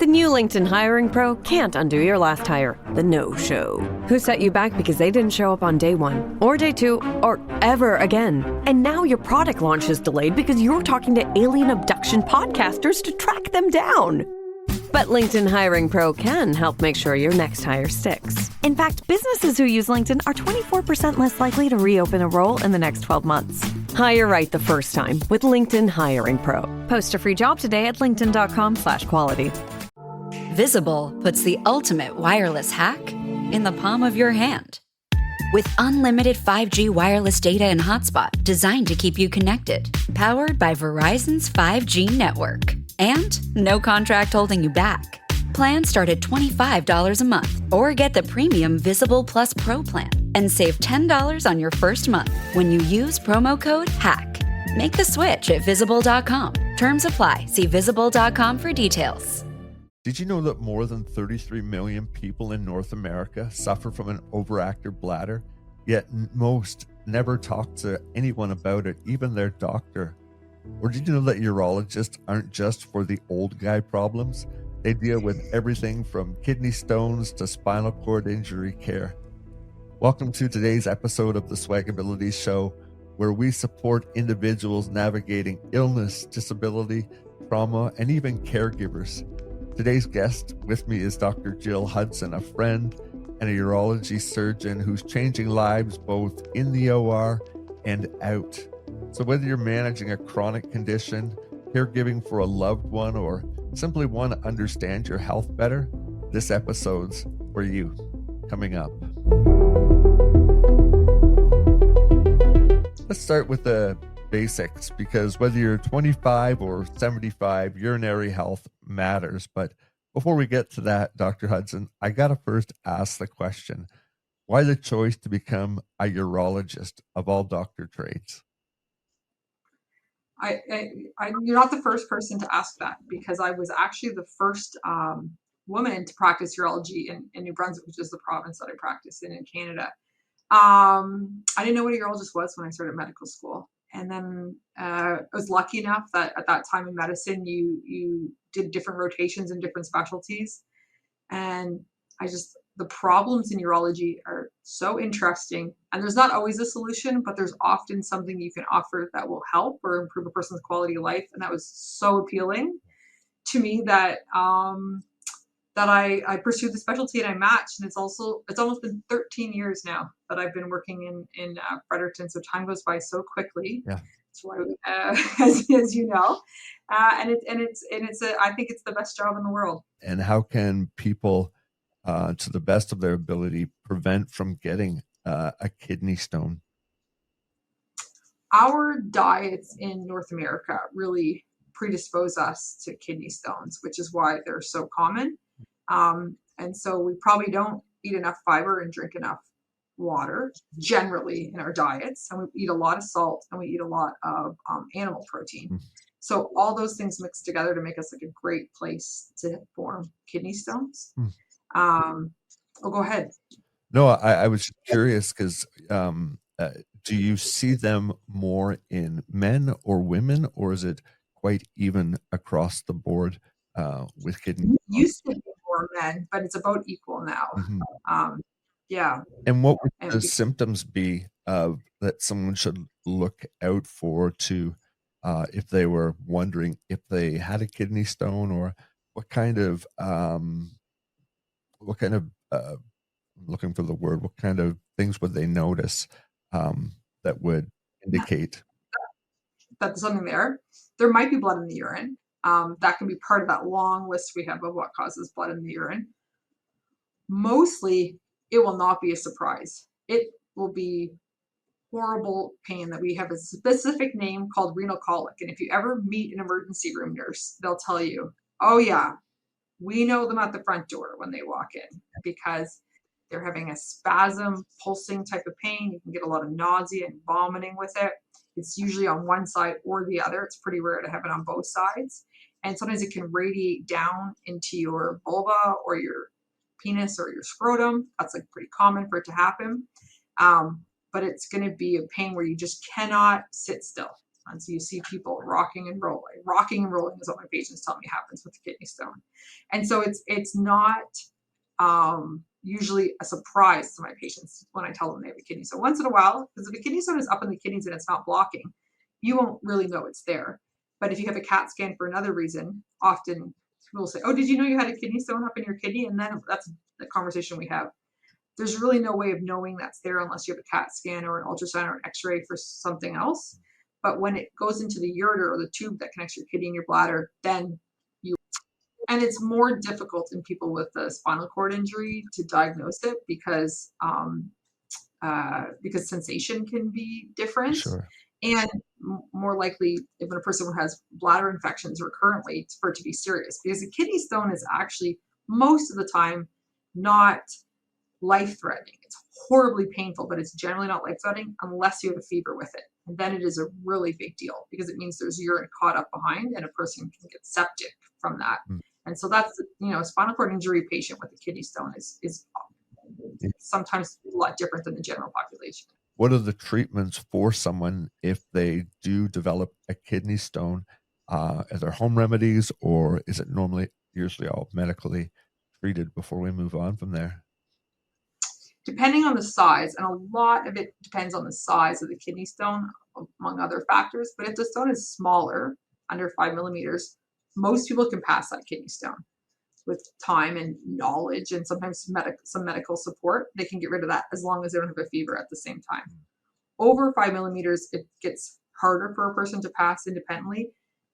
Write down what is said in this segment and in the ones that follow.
new LinkedIn Hiring Pro can't undo your last hire, the no-show. Who set you back because they didn't show up on day one, or day two, or ever again. And now your product launch is delayed because you're talking to alien abduction podcasters to track them down. But LinkedIn Hiring Pro can help make sure your next hire sticks. In fact, businesses who use LinkedIn are 24% less likely to reopen a role in the next 12 months. Hire right the first time with LinkedIn Hiring Pro. Post a free job today at linkedin.com/quality. Visible puts the ultimate wireless hack in the palm of your hand. With unlimited 5G wireless data and hotspot designed to keep you connected, powered by Verizon's 5G network. And no contract holding you back. Plans start at $25 a month, or get the premium Visible Plus Pro plan and save $10 on your first month when you use promo code HACK. Make the switch at visible.com. Terms apply. See visible.com for details. Did you know that more than 33 million people in North America suffer from an overactive bladder? Yet most never talk to anyone about it, even their doctor. Or did you know that urologists aren't just for the old guy problems? They deal with everything from kidney stones to spinal cord injury care. Welcome to today's episode of the SwagAbility Show, where we support individuals navigating illness, disability, trauma, and even caregivers. Today's guest with me is Dr. Jill Hudson, a friend and a urology surgeon who's changing lives both in the OR and out. So whether you're managing a chronic condition, caregiving for a loved one, or simply want to understand your health better, this episode's for you. Coming up. Let's start with the basics, because whether you're 25 or 75, urinary health matters. But before we get to that, Dr. Hudson, I got to first ask the question, why the choice to become a urologist of all doctor trades? You're not the first person to ask that, because I was actually the first woman to practice urology in New Brunswick, which is the province that I practice in Canada. I didn't know what a urologist was when I started medical school. And then I was lucky enough that at that time in medicine, you did different rotations in different specialties. And the problems in urology are so interesting, and there's not always a solution, but there's often something you can offer that will help or improve a person's quality of life. And that was so appealing to me that I pursued the specialty and I matched. And it's almost been 13 years now that I've been working in Fredericton. So time goes by so quickly. Yeah. That's why, as you know, I think it's the best job in the world. And how can people, to the best of their ability, prevent from getting a kidney stone? Our diets in North America really predispose us to kidney stones, which is why they're so common. And so we probably don't eat enough fiber and drink enough water generally in our diets. And we eat a lot of salt and we eat a lot of animal protein. Mm. So all those things mixed together to make us like a great place to form kidney stones. Mm. Go ahead. No, I was curious because do you see them more in men or women, or is it quite even across the board with kidney? It used to be more men, but it's about equal now. Mm-hmm. Yeah. And what would the symptoms be that someone should look out for to if they were wondering if they had a kidney stone, or what kind of looking for the word, what kind of things would they notice that would indicate that there's something there? There might be blood in the urine. That can be part of that long list we have of what causes blood in the urine. Mostly, it will not be a surprise. It will be horrible pain that we have a specific name called renal colic. And if you ever meet an emergency room nurse, they'll tell you, oh yeah, we know them at the front door when they walk in, because they're having a spasm, pulsing type of pain. You can get a lot of nausea and vomiting with it. It's usually on one side or the other. It's pretty rare to have it on both sides. And sometimes it can radiate down into your vulva or your penis or your scrotum. That's like pretty common for it to happen. But it's going to be a pain where you just cannot sit still. And so you see people rocking and rolling. Rocking and rolling is what my patients tell me happens with the kidney stone. And so it's not usually a surprise to my patients when I tell them they have a kidney stone. Once in a while, because if a kidney stone is up in the kidneys and it's not blocking, you won't really know it's there. But if you have a CAT scan for another reason, often people will say, oh, did you know you had a kidney stone up in your kidney? And then that's the conversation we have. There's really no way of knowing that's there unless you have a CAT scan or an ultrasound or an x-ray for something else. But when it goes into the ureter or the tube that connects your kidney and your bladder, then and it's more difficult in people with a spinal cord injury to diagnose it because sensation can be different. Sure. And more likely if a person who has bladder infections recurrently for it to be serious, because a kidney stone is actually most of the time not life-threatening. It's horribly painful, but it's generally not life-threatening unless you have a fever with it. And then it is a really big deal because it means there's urine caught up behind and a person can get septic from that. And so that's, a spinal cord injury patient with a kidney stone is sometimes a lot different than the general population. What are the treatments for someone if they do develop a kidney stone? Are there home remedies, or is it usually all medically treated before we move on from there? Depending on the size, and a lot of it depends on the size of the kidney stone, among other factors. But if the stone is smaller, under 5 millimeters, most people can pass that kidney stone with time and knowledge and sometimes some medical support. They can get rid of that as long as they don't have a fever at the same time. Over 5 millimeters, it gets harder for a person to pass independently.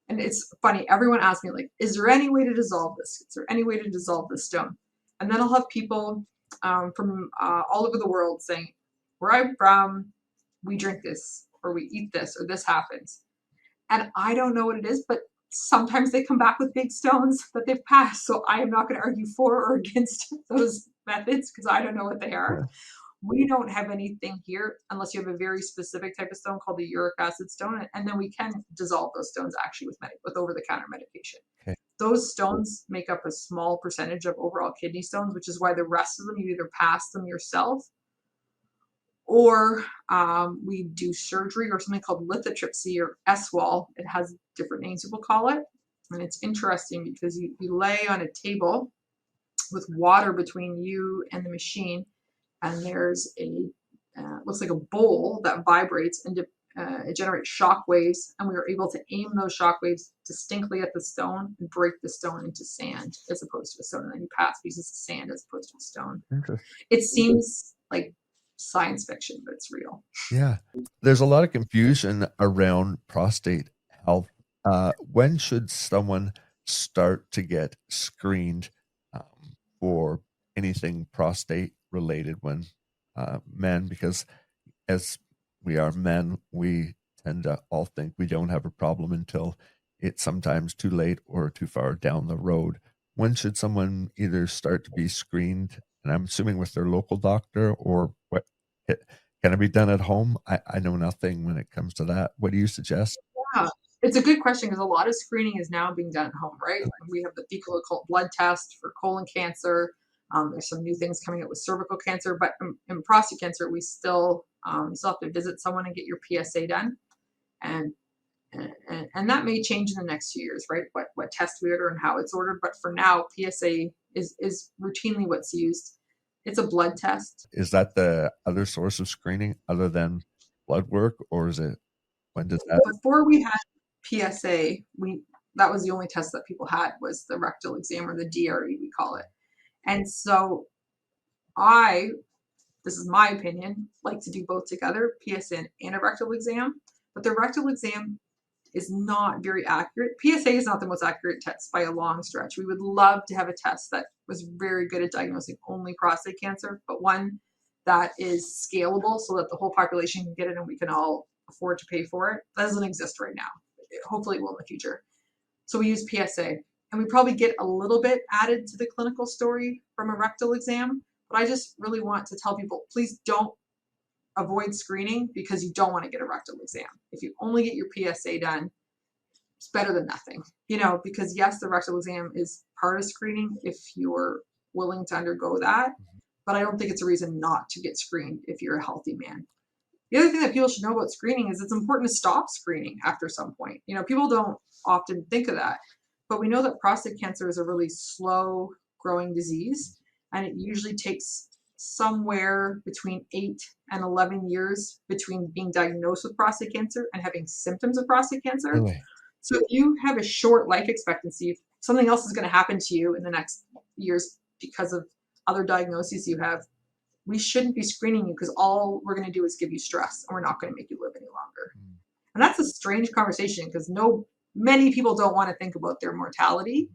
And it's funny, everyone asks me, like, is there any way to dissolve this? Is there any way to dissolve this stone? And then I'll have people from all over the world saying, where I'm from, we drink this, or we eat this, or this happens. And I don't know what it is, but sometimes they come back with big stones that they've passed. So I am not going to argue for or against those methods because I don't know what they are. Yeah. We don't have anything here unless you have a very specific type of stone called the uric acid stone. And then we can dissolve those stones actually with over-the-counter medication. Okay. Those stones make up a small percentage of overall kidney stones, which is why the rest of them, you either pass them yourself or we do surgery or something called lithotripsy or S-wall. It has different names people call it. And it's interesting because you lay on a table with water between you and the machine, and there's looks like a bowl that vibrates and it generates shock waves. And we were able to aim those shock waves distinctly at the stone and break the stone into sand as opposed to a stone. And then you pass pieces of sand as opposed to a stone. It seems like science fiction, but it's real. Yeah. There's a lot of confusion around prostate health. When should someone start to get screened for anything prostate related when men, because as we are men, we tend to all think we don't have a problem until it's sometimes too late or too far down the road. When should someone either start to be screened, and I'm assuming with their local doctor, or what can it be done at home? I know nothing when it comes to that. What do you suggest? Yeah, it's a good question because a lot of screening is now being done at home, right? We have the fecal occult blood test for colon cancer. There's some new things coming up with cervical cancer, but in prostate cancer, we still have to visit someone and get your PSA done. And that may change in the next few years, right? What test we order and how it's ordered. But for now, PSA is routinely what's used. It's a blood test. Is that the other source of screening other than blood work, or is it, when does that? Before we had PSA, that was the only test that people had was the rectal exam, or the DRE, we call it. And so this is my opinion, like to do both together, PSA and a rectal exam. But the rectal exam is not very accurate. PSA is not the most accurate test by a long stretch. We would love to have a test that was very good at diagnosing only prostate cancer, but one that is scalable so that the whole population can get it and we can all afford to pay for it. That doesn't exist right now. Hopefully it will in the future. So we use PSA. And we probably get a little bit added to the clinical story from a rectal exam. But I just really want to tell people, please don't avoid screening because you don't want to get a rectal exam. If you only get your PSA done, it's better than nothing. Because yes, the rectal exam is part of screening if you're willing to undergo that. But I don't think it's a reason not to get screened if you're a healthy man. The other thing that people should know about screening is it's important to stop screening after some point. People don't often think of that, but we know that prostate cancer is a really slow growing disease, and it usually takes somewhere between 8 and 11 years between being diagnosed with prostate cancer and having symptoms of prostate cancer. Really? So if you have a short life expectancy, something else is going to happen to you in the next years because of other diagnoses you have, we shouldn't be screening you, because all we're going to do is give you stress, and we're not going to make you live any longer. And that's a strange conversation, because many people don't want to think about their mortality,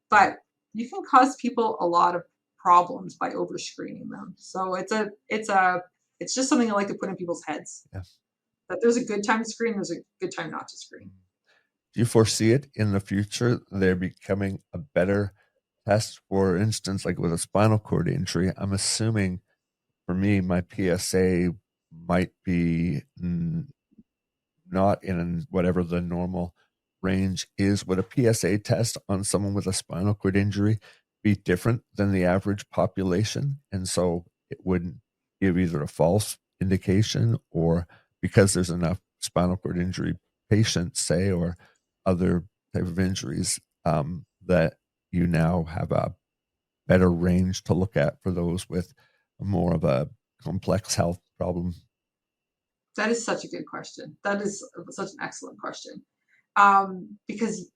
but you can cause people a lot of problems by over screening them. So it's just something I like to put in people's heads. Yeah. That there's a good time to screen, there's a good time not to screen. Do you foresee it in the future, there becoming a better test? For instance, like with a spinal cord injury, I'm assuming for me, my PSA might be not in whatever the normal range is. Would a PSA test on someone with a spinal cord injury be different than the average population? And so it wouldn't give either a false indication, or because there's enough spinal cord injury patients, say, or other type of injuries, that you now have a better range to look at for those with more of a complex health problem? That is such a good question. That is such an excellent question. Because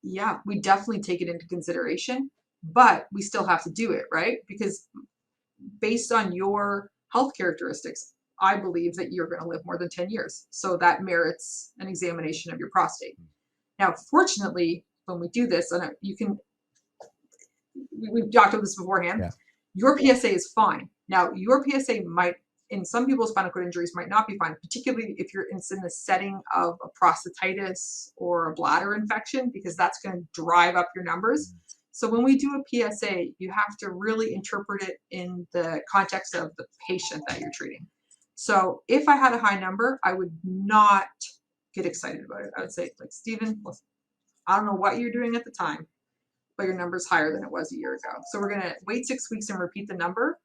yeah, we definitely take it into consideration, but we still have to do it, right? Because based on your health characteristics, I believe that you're going to live more than 10 years. So that merits an examination of your prostate. Now, fortunately, when we do this, and we've talked about this beforehand, Yeah. Your PSA is fine. Now, your PSA might, in some people's spinal cord injuries, might not be fine, particularly if you're in the setting of a prostatitis or a bladder infection, because that's going to drive up your numbers. So when we do a PSA, you have to really interpret it in the context of the patient that you're treating. So if I had a high number, I would not get excited about it. I would say, like, Stephen, listen, I don't know what you're doing at the time, but your number's higher than it was a year ago. So we're going to wait 6 weeks and repeat the number.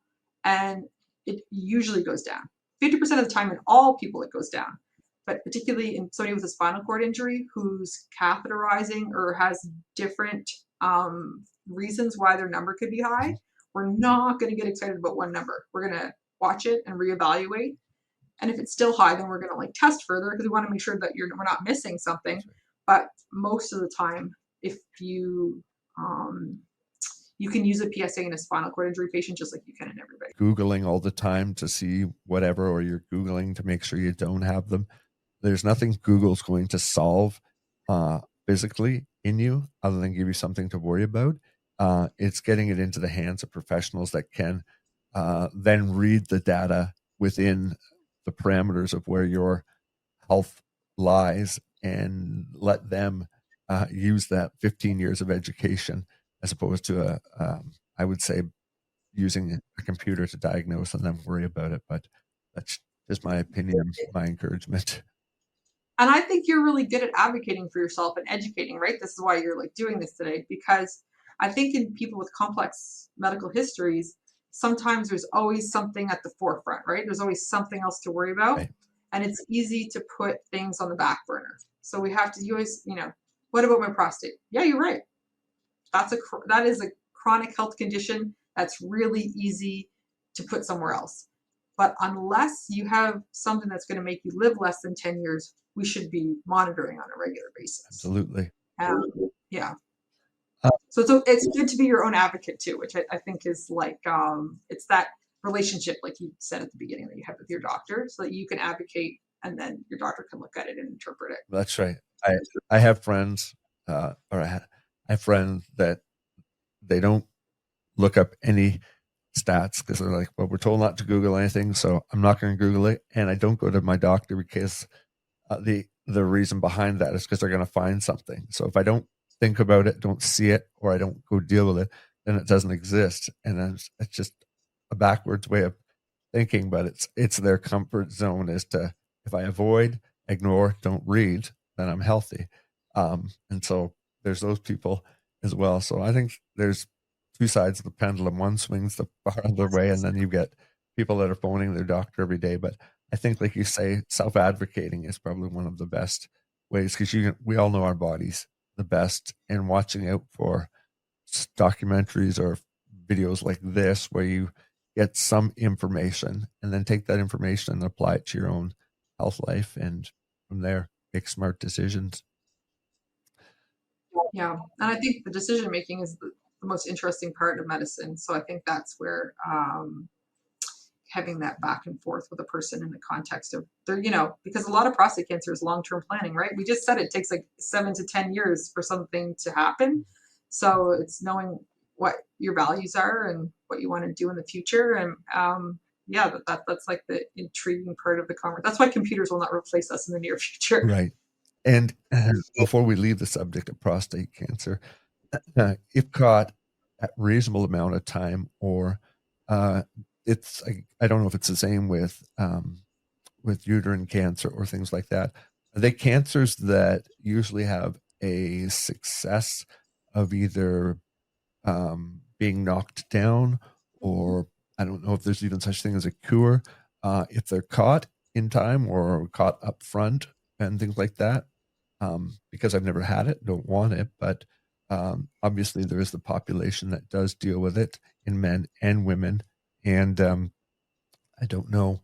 And it usually goes down. 50% of the time in all people, it goes down. But particularly in somebody with a spinal cord injury who's catheterizing or has different reasons why their number could be high, we're not going to get excited about one number. We're going to watch it and reevaluate. And if it's still high, then we're going to test further, because we want to make sure that we're not missing something. But most of the time, if you can use a PSA in a spinal cord injury patient just like you can in everybody. Googling all the time to see whatever, or you're Googling to make sure you don't have them. There's nothing Google's going to solve physically in you other than give you something to worry about. It's getting it into the hands of professionals that can then read the data within the parameters of where your health lies, and let them use that 15 years of education, as opposed to I would say, using a computer to diagnose and then worry about it. But that's just my opinion, my encouragement. And I think you're really good at advocating for yourself and educating, right? This is why you're doing this today, because I think in people with complex medical histories, sometimes there's always something at the forefront, right? There's always something else to worry about. Right. And it's easy to put things on the back burner. So we have to use, what about my prostate? Yeah, you're right. That is a chronic health condition that's really easy to put somewhere else. But unless you have something that's going to make you live less than 10 years, we should be monitoring on a regular basis. Absolutely. Yeah. So it's good to be your own advocate too, which I think is it's that relationship, like you said at the beginning, that you have with your doctor, so that you can advocate and then your doctor can look at it and interpret it. That's right. I have friends, I have friends that they don't look up any stats because they're like, well, we're told not to Google anything, so I'm not going to Google it. And I don't go to my doctor because the reason behind that is because they're going to find something. So if I don't think about it, don't see it, or I don't go deal with it, then it doesn't exist. And then it's just a backwards way of thinking, but it's their comfort zone is to, if I avoid, ignore, don't read, then I'm healthy. And so there's those people as well. So I think there's two sides of the pendulum. One swings the far other way, and then you get people that are phoning their doctor every day. But I think, like you say, self-advocating is probably one of the best ways, because we all know our bodies the best, and watching out for documentaries or videos like this where you get some information and then take that information and apply it to your own health life, and from there make smart decisions. Yeah, and I think the decision making is the most interesting part of medicine. So I think that's where having that back and forth with a person in the context of their, because a lot of prostate cancer is long-term planning, right? We just said it takes like 7 to 10 years for something to happen. So it's knowing what your values are and what you want to do in the future. And yeah, that's like the intriguing part of the conversation. That's why computers will not replace us in the near future. Right. And before we leave the subject of prostate cancer, if caught at reasonable amount of time, or it's, I don't know if it's the same with uterine cancer or things like that. Are they cancers that usually have a success of either being knocked down, or I don't know if there's even such thing as a cure, if they're caught in time or caught up front and things like that? Because I've never had it, don't want it, but obviously there is the population that does deal with it in men and women. And I don't know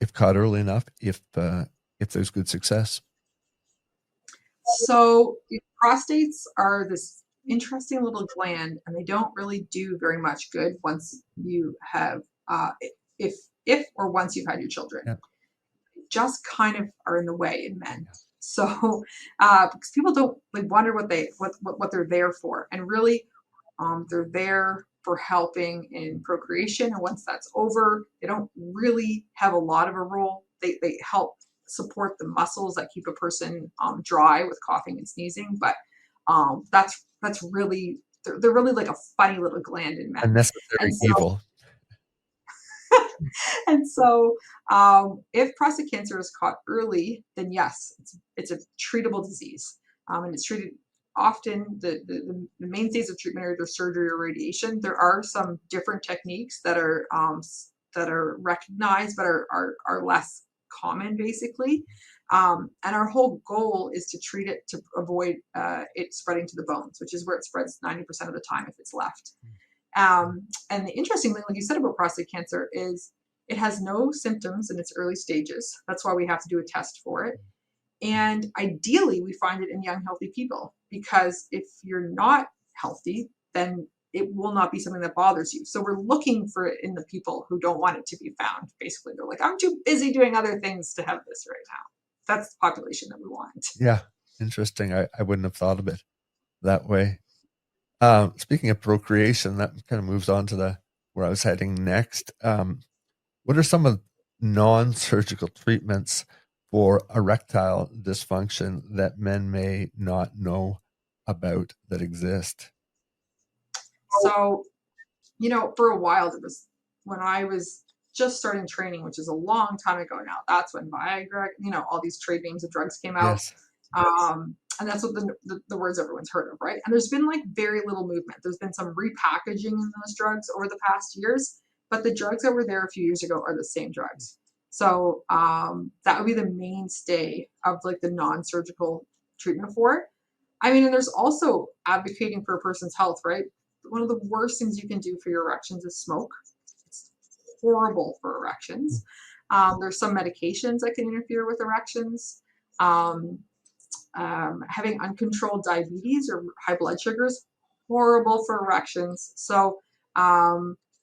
if caught early enough, if there's good success. So prostates are this interesting little gland, and they don't really do very much good once you have, if or once you've had your children. Yeah. Just kind of are in the way in men. Yeah. So because people don't wonder what they're there for, and really they're there for helping in procreation. And once that's over, they don't really have a lot of a role. They help support the muscles that keep a person dry with coughing and sneezing. But that's really, they're really like a funny little gland in men. Unnecessary evil. And so if prostate cancer is caught early, then yes, it's a treatable disease. And it's treated often, the mainstays of treatment are either surgery or radiation. There are some different techniques that are recognized, but are less common, basically. And our whole goal is to treat it to avoid it spreading to the bones, which is where it spreads 90% of the time if it's left. And the interesting thing, like you said about prostate cancer, is it has no symptoms in its early stages. That's why we have to do a test for it. And ideally, we find it in young, healthy people, because if you're not healthy, then it will not be something that bothers you. So we're looking for it in the people who don't want it to be found. Basically, they're like, I'm too busy doing other things to have this right now. That's the population that we want. Yeah, interesting. I wouldn't have thought of it that way. Speaking of procreation, that kind of moves on to where I was heading next. What are some of non-surgical treatments for erectile dysfunction that men may not know about that exist? So, for a while, there was, when I was just starting training, which is a long time ago now, that's when Viagra, all these trade names of drugs came out. Yes. And that's what the words everyone's heard of, right? And there's been very little movement. There's been some repackaging in those drugs over the past years, but the drugs that were there a few years ago are the same drugs. So that would be the mainstay of the non-surgical treatment for it. I mean, and there's also advocating for a person's health, right? One of the worst things you can do for your erections is smoke. It's horrible for erections. There's some medications that can interfere with erections. Having uncontrolled diabetes or high blood sugars, horrible for erections. So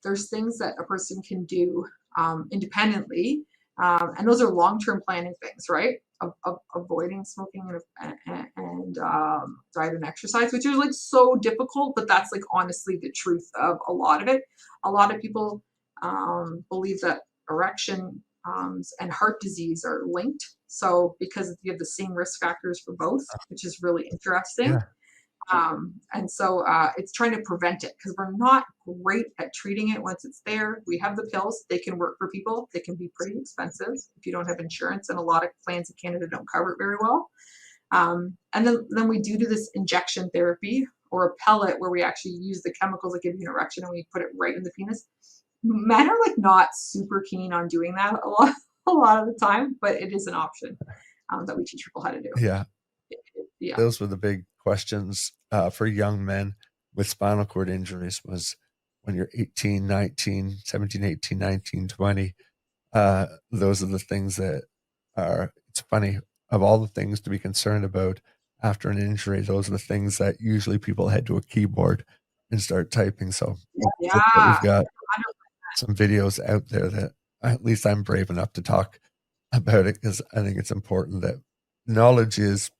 there's things that a person can do independently, and those are long-term planning things, right? Of avoiding smoking and diet and exercise, which is so difficult, but that's honestly the truth of a lot of it. A lot of people believe that erection and heart disease are linked. So because you have the same risk factors for both, which is really interesting. Yeah. And so it's trying to prevent it, because we're not great at treating it once it's there. We have the pills. They can work for people. They can be pretty expensive if you don't have insurance, and a lot of plans in Canada don't cover it very well. And then we do this injection therapy or a pellet where we actually use the chemicals that give you an erection and we put it right in the penis. Men are like not super keen on doing that a lot of the time, but it is an option that we teach people how to do. Yeah. Yeah. Those were the big questions for young men with spinal cord injuries, was when you're 18, 19, 17, 18, 19, 20. Those are the things that are, it's funny, of all the things to be concerned about after an injury, those are the things that usually people head to a keyboard and start typing. So we've got some videos out there that at least I'm brave enough to talk about it, because I think it's important that knowledge is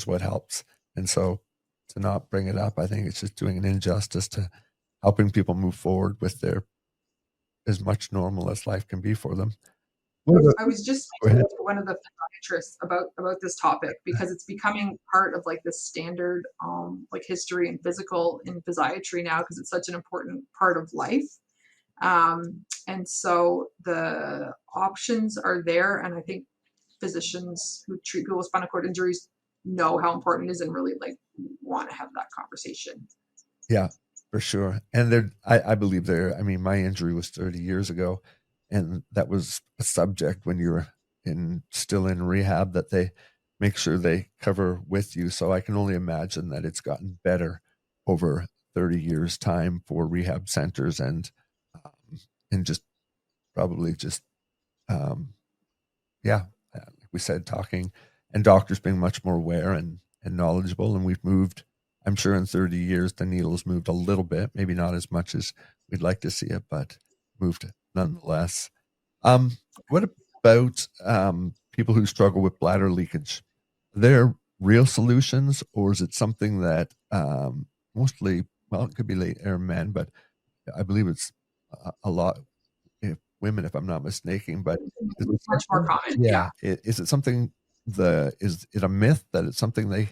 what helps. And so to not bring it up, I think it's just doing an injustice to helping people move forward with their as much normal as life can be for them. I was just speaking to one of the podiatrists about this topic, because it's becoming part of like the standard like history and physical in physiatry now, because it's such an important part of life. And so the options are there, and I think physicians who treat people with spinal cord injuries know how important it is and really like want to have that conversation. Yeah, for sure. And I believe my injury was 30 years ago, and that was a subject when you were still in rehab that they make sure they cover with you. So I can only imagine that it's gotten better over 30 years time for rehab centers and just probably just, like we said, talking, and doctors being much more aware and knowledgeable. And we've moved, I'm sure in 30 years, the needle's moved a little bit, maybe not as much as we'd like to see it, but moved nonetheless. What about people who struggle with bladder leakage? Are there real solutions, or is it something that mostly, well, it could be later men, but I believe it's a lot women, if I'm not mistaken, but it's much more common. Yeah. Is it something, is it a myth that it's something they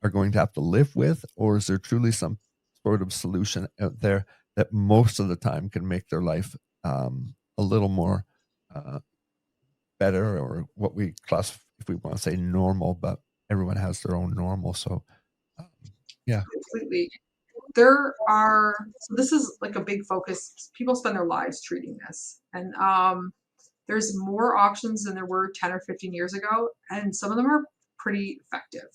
are going to have to live with, or is there truly some sort of solution out there that most of the time can make their life a little more better, or what we classify, if we want to say normal, but everyone has their own normal. So yeah. Completely. So this is like a big focus. People spend their lives treating this, and there's more options than there were 10 or 15 years ago, and some of them are pretty effective.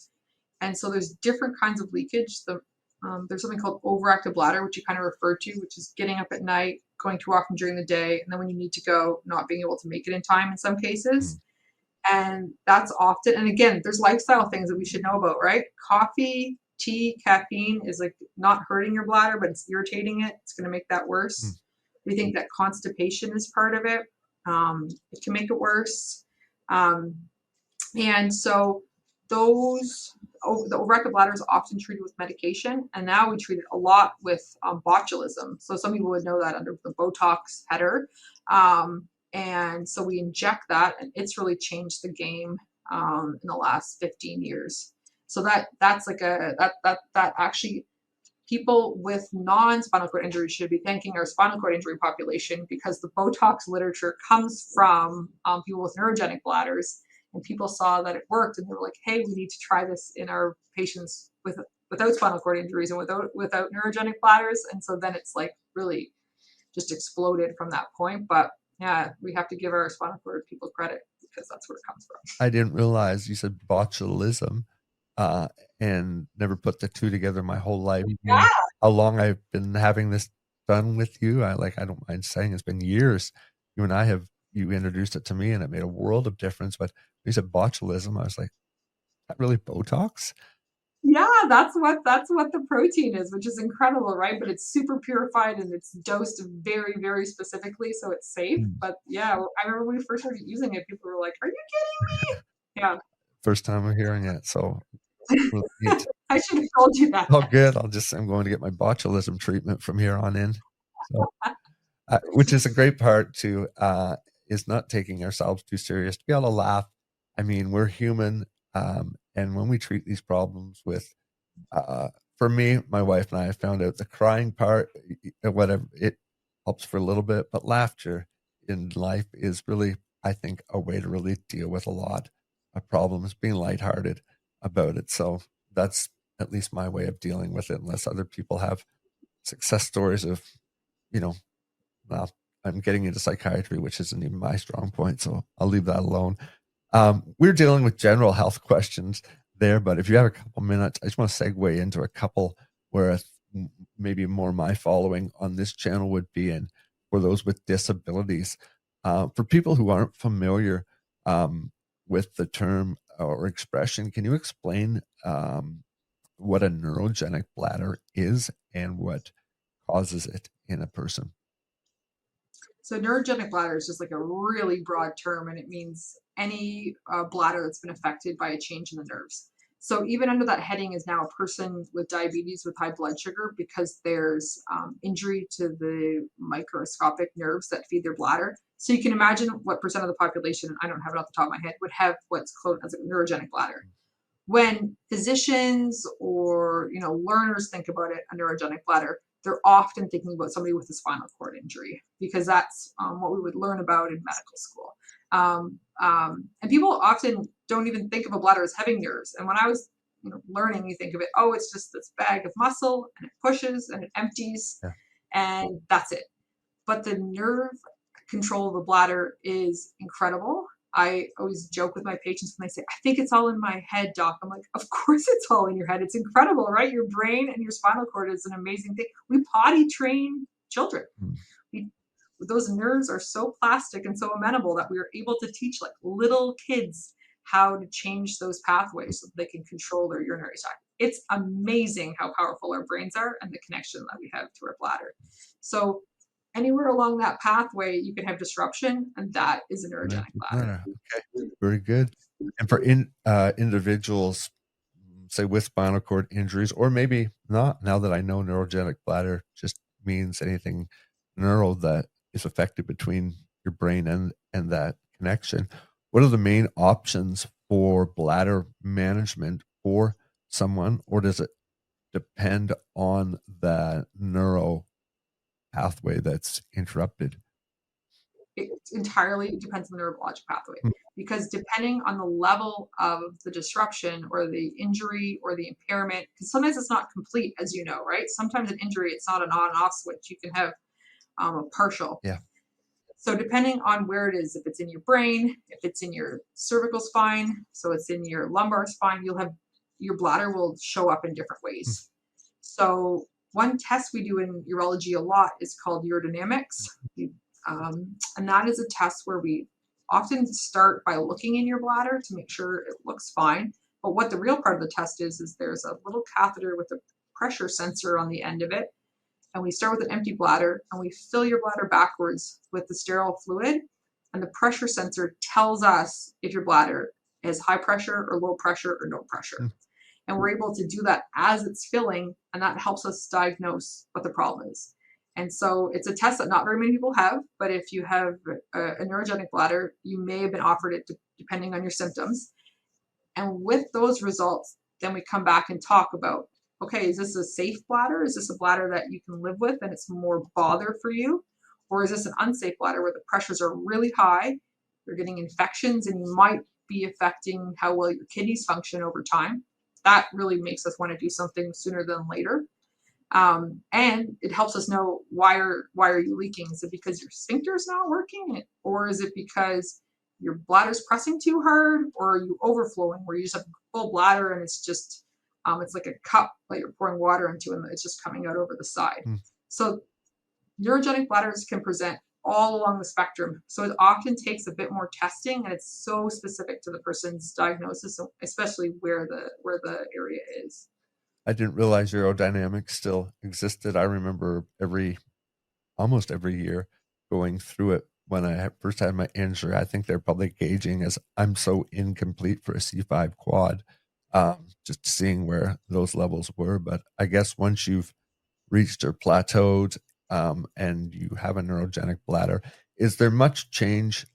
And so there's different kinds of leakage. There's something called overactive bladder, which you kind of referred to, which is getting up at night, going too often during the day, and then when you need to go, not being able to make it in time in some cases. And that's often, and again, there's lifestyle things that we should know about, right? Coffee, tea, caffeine is like not hurting your bladder, but it's irritating it. It's going to make that worse. We think that constipation is part of it. It can make it worse. And so the overactive bladder is often treated with medication, and now we treat it a lot with botulism. So some people would know that under the Botox header. And so we inject that, and it's really changed the game in the last 15 years. So that's like that actually, people with non-spinal cord injury should be thanking our spinal cord injury population, because the Botox literature comes from people with neurogenic bladders, and people saw that it worked, and they were like, hey, we need to try this in our patients without spinal cord injuries and without neurogenic bladders. And so then it's like really just exploded from that point. But yeah, we have to give our spinal cord people credit, because that's where it comes from. I didn't realize you said botulism, and never put the two together my whole life. Yeah. How long I've been having this done with you. I don't mind saying it's been years. You introduced it to me, and it made a world of difference. But when you said botulism, I was like, is that really Botox? Yeah, that's what the protein is, which is incredible, right? But it's super purified, and it's dosed very, very specifically, so it's safe. But yeah, I remember when we first started using it, people were like, "Are you kidding me?" Yeah. First time I'm hearing it, so really neat. I should have told you that. Oh, good. I'm going to get my botulism treatment from here on in. So, which is a great part too, is not taking ourselves too serious, to be able to laugh. I mean, we're human. And when we treat these problems with, for me, my wife and I found out the crying part, whatever, it helps for a little bit, but laughter in life is really, I think, a way to really deal with a lot of problems, being lighthearted about it. So that's at least my way of dealing with it, unless other people have success stories of, well, I'm getting into psychiatry, which isn't even my strong point, so I'll leave that alone. We're dealing with general health questions there, but if you have a couple minutes, I just want to segue into a couple where maybe more my following on this channel would be in for those with disabilities. For people who aren't familiar with the term or expression, can you explain what a neurogenic bladder is and what causes it in a person? So neurogenic bladder is just like a really broad term, and it means any bladder that's been affected by a change in the nerves. So even under that heading is now a person with diabetes with high blood sugar because there's injury to the microscopic nerves that feed their bladder. So you can imagine what percent of the population, I don't have it off the top of my head, would have what's called as a neurogenic bladder. When physicians or learners think about it, a neurogenic bladder, they're often thinking about somebody with a spinal cord injury because that's what we would learn about in medical school. And people often don't even think of a bladder as having nerves. And when I was learning, you think of it, oh, it's just this bag of muscle and it pushes and it empties and that's it. But the nerve control of the bladder is incredible. I always joke with my patients when they say, I think it's all in my head, doc. I'm like, of course it's all in your head. It's incredible, right? Your brain and your spinal cord is an amazing thing. We potty train children. Those nerves are so plastic and so amenable that we are able to teach like little kids how to change those pathways so that they can control their urinary tract. It's amazing how powerful our brains are and the connection that we have to our bladder. So anywhere along that pathway, you can have disruption, and that is a neurogenic bladder. Okay, very good. And for individuals, say with spinal cord injuries, or maybe not, now that I know neurogenic bladder just means anything neural that is affected between your brain and that connection, what are the main options for bladder management for someone, or does it depend on the neuro pathway that's interrupted? It entirely depends on the neurologic pathway, because depending on the level of the disruption or the injury or the impairment, because sometimes it's not complete, as you know, right? Sometimes an injury, it's not an on and off switch. You can have a partial. Yeah. So depending on where it is, if it's in your brain, if it's in your cervical spine, so it's in your lumbar spine, your bladder will show up in different ways. So one test we do in urology a lot is called urodynamics. And that is a test where we often start by looking in your bladder to make sure it looks fine. But what the real part of the test is there's a little catheter with a pressure sensor on the end of it. And we start with an empty bladder and we fill your bladder backwards with the sterile fluid. And the pressure sensor tells us if your bladder is high pressure or low pressure or no pressure. And we're able to do that as it's filling, and that helps us diagnose what the problem is. And so it's a test that not very many people have, but if you have a neurogenic bladder, you may have been offered it depending on your symptoms. And with those results, then we come back and talk about, okay, is this a safe bladder? Is this a bladder that you can live with and it's more bother for you? Or is this an unsafe bladder where the pressures are really high, you're getting infections, and you might be affecting how well your kidneys function over time? That really makes us want to do something sooner than later. And it helps us know why are you leaking? Is it because your sphincter is not working? Or is it because your bladder's pressing too hard? Or are you overflowing where you just have a full bladder and it's just, it's like a cup that you're pouring water into and it's just coming out over the side. So neurogenic bladders can present all along the spectrum. So it often takes a bit more testing, and it's so specific to the person's diagnosis, especially where the area is. I didn't realize urodynamics still existed. I remember almost every year going through it when I first had my injury. I think they're probably gauging as I'm so incomplete for a C5 quad, just seeing where those levels were. But I guess once you've reached or plateaued and you have a neurogenic bladder, is there much change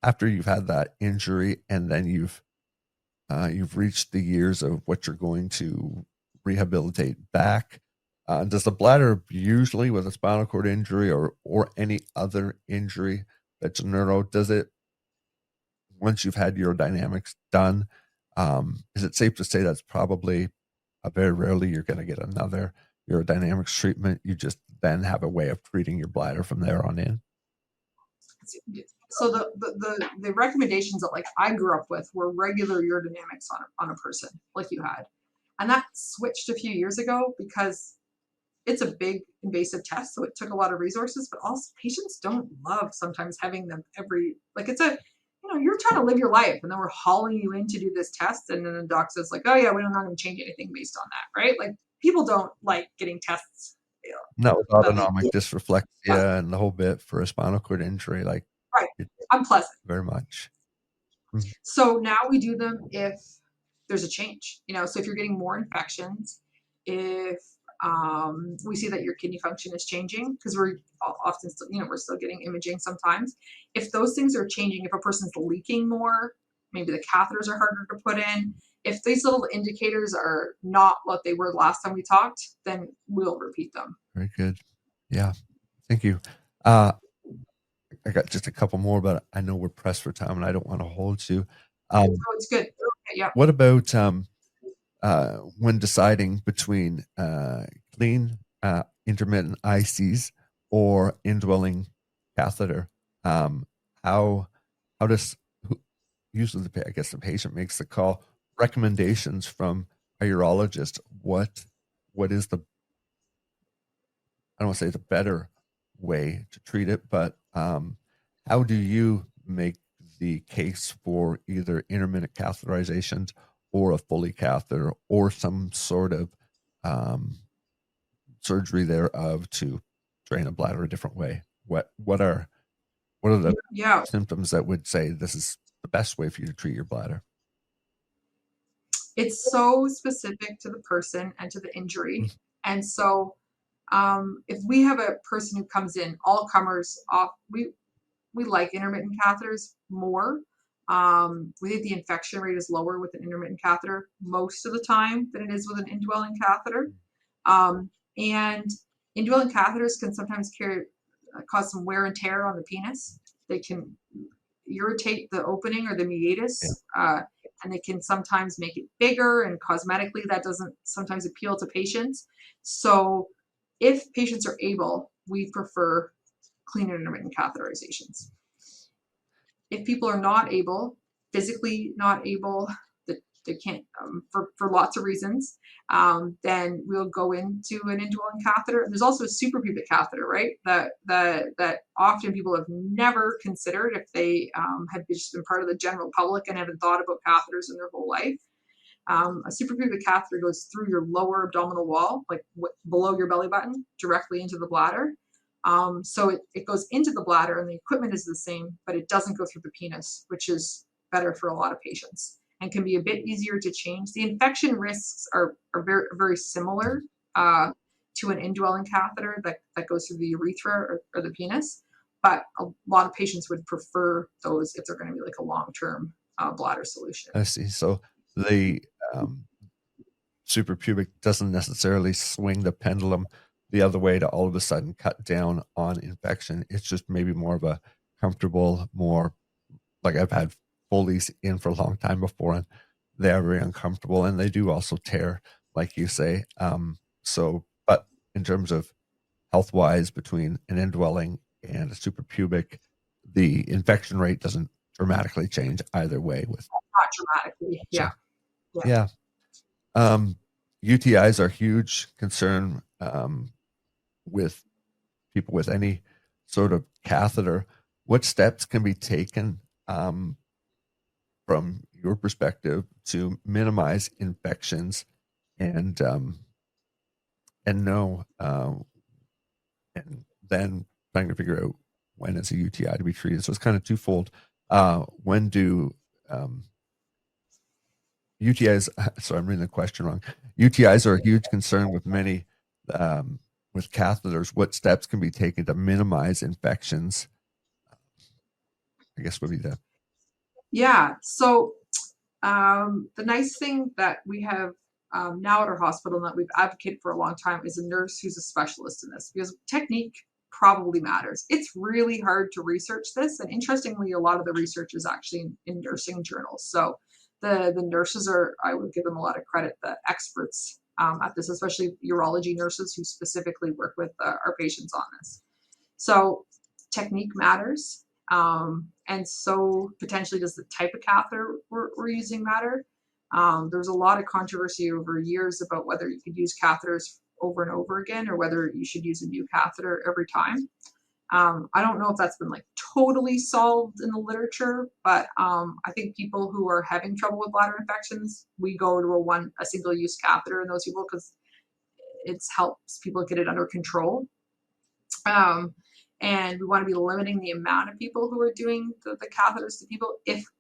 after you've had that injury and then you've reached the years of what you're going to rehabilitate back? Does the bladder usually, with a spinal cord injury or any other injury that's neuro, does it, once you've had urodynamics done, is it safe to say that's probably very rarely you're going to get another urodynamics treatment, you just then have a way of treating your bladder from there on in? So the recommendations that like I grew up with were regular urodynamics on a person like you had. And that switched a few years ago because it's a big invasive test. So it took a lot of resources, but also patients don't love sometimes having them it's a, you're trying to live your life and then we're hauling you in to do this test. And then the doc says like, oh yeah, we're not going to change anything based on that. Right. Like people don't like getting tests. Not with autonomic dysreflexia and the whole bit for a spinal cord injury. Like, right. Unpleasant. Very much. So now we do them if there's a change, so if you're getting more infections, if we see that your kidney function is changing, because we're often still, we're still getting imaging sometimes. If those things are changing, if a person's leaking more, maybe the catheters are harder to put in. If these little indicators are not what they were last time we talked, then we'll repeat them. Very good. Yeah. Thank you. I got just a couple more, but I know we're pressed for time and I don't want to hold you. It's good. Okay, yeah. What about when deciding between clean intermittent ICs or indwelling catheter? How does usually the patient makes the call? Recommendations from a urologist. What is the, I don't want to say the better way to treat it, but how do you make the case for either intermittent catheterizations or a fully catheter or some sort of surgery thereof to drain a bladder a different way? What are the symptoms that would say this is the best way for you to treat your bladder? It's so specific to the person and to the injury. And so if we have a person who comes in, all comers off, we like intermittent catheters more. We think the infection rate is lower with an intermittent catheter most of the time than it is with an indwelling catheter. And indwelling catheters can sometimes cause some wear and tear on the penis. They can irritate the opening or the meatus, and they can sometimes make it bigger, and cosmetically that doesn't sometimes appeal to patients. So if patients are able, we prefer clean and intermittent catheterizations. If people are not able, physically not able, that they can't for lots of reasons, then we'll go into an indwelling catheter. And there's also a suprapubic catheter, right? That often people have never considered if they have just been part of the general public and haven't thought about catheters in their whole life. A suprapubic catheter goes through your lower abdominal wall, like below your belly button, directly into the bladder. So it goes into the bladder and the equipment is the same, but it doesn't go through the penis, which is better for a lot of patients and can be a bit easier to change. The infection risks are very, very similar to an indwelling catheter that goes through the urethra or the penis, but a lot of patients would prefer those if they're going to be like a long-term bladder solution. I see. So the suprapubic doesn't necessarily swing the pendulum the other way to all of a sudden cut down on infection. It's just maybe more of a comfortable, more like I've had Foley's in for a long time before, and they're very uncomfortable, and they do also tear, like you say. But in terms of health-wise, between an indwelling and a suprapubic, the infection rate doesn't dramatically change either way. Not dramatically, yeah. UTIs are a huge concern with people with any sort of catheter. What steps can be taken from your perspective to minimize infections and then trying to figure out when is a UTI to be treated? So it's kind of twofold. When do UTIs? So I'm reading the question wrong. UTIs are a huge concern with many. With catheters, what steps can be taken to minimize infections? I guess would be that. Yeah. So the nice thing that we have now at our hospital and that we've advocated for a long time is a nurse who's a specialist in this, because technique probably matters. It's really hard to research this. And interestingly, a lot of the research is actually in nursing journals. So the nurses are, I would give them a lot of credit, the experts at this, especially urology nurses who specifically work with our patients on this. So technique matters. And so potentially does the type of catheter we're using matter. There's a lot of controversy over years about whether you could use catheters over and over again or whether you should use a new catheter every time. I don't know if that's been like totally solved in the literature, but I think people who are having trouble with bladder infections, we go to a single-use catheter in those people because it helps people get it under control. And we want to be limiting the amount of people who are doing the catheters to people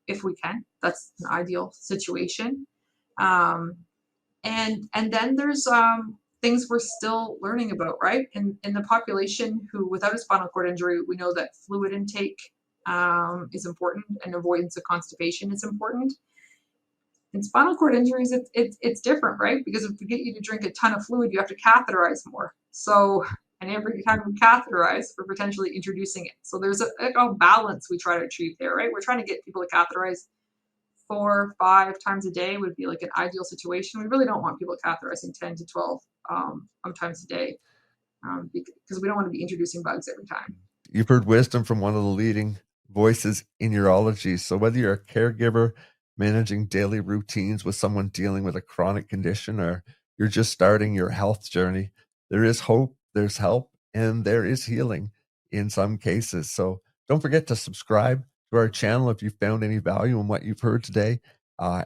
if we can. That's an ideal situation. And then there's things we're still learning about, right? In the population who without a spinal cord injury, we know that fluid intake is important and avoidance of constipation is important. In spinal cord injuries, it's different, right? Because if we get you to drink a ton of fluid, you have to catheterize more. So, and every time we catheterize, we're potentially introducing it. So there's a balance we try to achieve there, right? We're trying to get people to catheterize 4, 5 times a day would be like an ideal situation. We really don't want people catheterizing 10 to 12 times a day because we don't want to be introducing bugs every time. You've heard wisdom from one of the leading voices in urology. So whether you're a caregiver managing daily routines with someone dealing with a chronic condition, or you're just starting your health journey, there is hope, there's help, and there is healing in some cases. So don't forget to subscribe to our channel if you found any value in what you've heard today,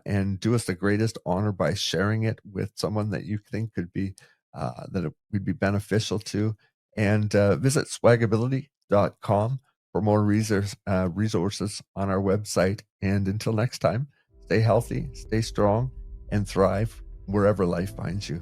and do us the greatest honor by sharing it with someone that you think could be that it would be beneficial to. And visit SwagAbility.com for more resources on our website. And until next time, stay healthy, stay strong, and thrive wherever life finds you.